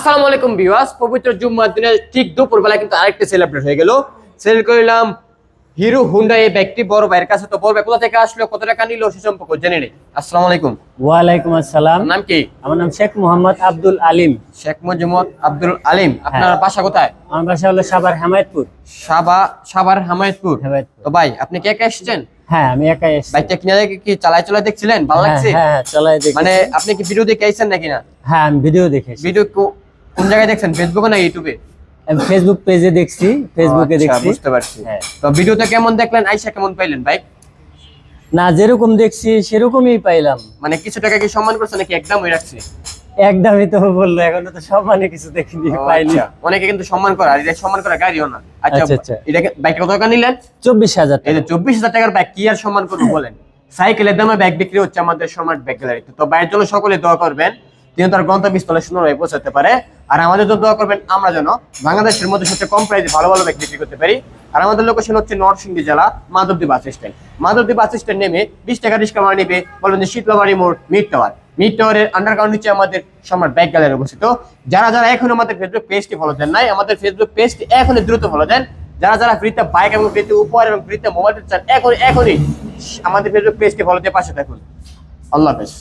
আসসালামু আলাইকুম ভিউয়ার্স, পবিত্র জুম্মার দিনে ঠিক দুপুরবেলা কিন্তু আরেকটা সেলিব্রেট হয়ে গেল। সেল করলাম হিরো হুন্ডা এই ব্যক্তি বড় ভাইয়ের কাছে। তো বড় ভাই কোথা থেকে আসলো, কত টাকা নিল সে সম্পর্কে জেনে নেই। আসসালামু আলাইকুম। ওয়ালাইকুম আসসালাম। আপনার নাম কি? আমার নাম শেখ মোহাম্মদ আব্দুল আলিম। শেখ মোহাম্মদ আব্দুল আলিম। আপনার বাসা কোথায়? আমার বাসা হলো সাভার হেমায়েতপুর। সাভার হেমায়েতপুর। তো ভাই আপনি কে একা এসেছেন? হ্যাঁ, আমি একাই এসেছি। বাইকটা কিনে কি চালায় দেখছিলেন, ভালো লাগছে? হ্যাঁ, চালাই দেখি। মানে আপনি কি ভিডিও দেখে আইছেন নাকি না? হ্যাঁ, আমি ভিডিও দেখেছি। ভিডিও কোন জায়গায় দেখছেন, ফেসবুকে না ইউটিউবে? আমি ফেসবুক পেজে দেখছি, ফেসবুকে আচ্ছা, দেখছি। বুঝতে পারছি। হ্যাঁ। তো ভিডিওতে কেমন দেখলেন, আইসা কেমন পাইলেন বাইক? না, যেরকম দেখছি সেরকমই পাইলাম। মানে কিছু টাকা কি সম্মান করছে নাকি একদম ওই রাখছে? একদমই তো বললো, এখনো তো সম্মানে কিছু দেখিনি, পাইনি। আচ্ছা, অনেকে কিন্তু সম্মান করে, আর এটা সম্মান করা গাড়িও না। আচ্ছা আচ্ছা। এটা বাইক কত টাকা নিলেন? 24,000 এই টাকা। যে 24,000 টাকার বাইক কি আর সম্মান করবো বলেন? সাইকেলের দামে বাইক বিক্রি হচ্ছে আমাদের সম্রাট বাইক গ্যালারিতে। তো বাইরের জন্য সকলে দোয়া করবেন যেন তার গন্তব্যস্থলে সুন্দরভাবে পৌঁছাতে পারে। আর আমাদের জন্য দোয়া করবেন আমরা যেন বাংলাদেশের মধ্যে সবচেয়ে কম প্রাইসে ভালো ভালো বাইক বিক্রি করতে পারি। আর আমাদের লোকেশন হচ্ছে নরসিংদী জেলা Madhabdi bus stand. Madhabdi bus stand নেমে 20 টাকা রিক্সা ভাড়া নেবে, বলবেন যে শীতলাবাড়ি মোড় মিড টাওয়ারের আন্ডারগ্রাউন্ড নিচে আমাদের সম্রাট বাইক গ্যালারি অবস্থিত। যারা এখন আমাদের ফেসবুক পেজটি ফলো দেন নাই, আমাদের ফেসবুক পেজটি এখনই দ্রুত ফলো দেন। যারা ফ্রিতে বাইক এবং ফ্রিতে উপহার এবং ফ্রিতে মোবাইল চান, এখনই আমাদের ফেসবুক পেজটি ফলো দিয়ে পাশে থাকুন। আল্লাহ হাফেজ।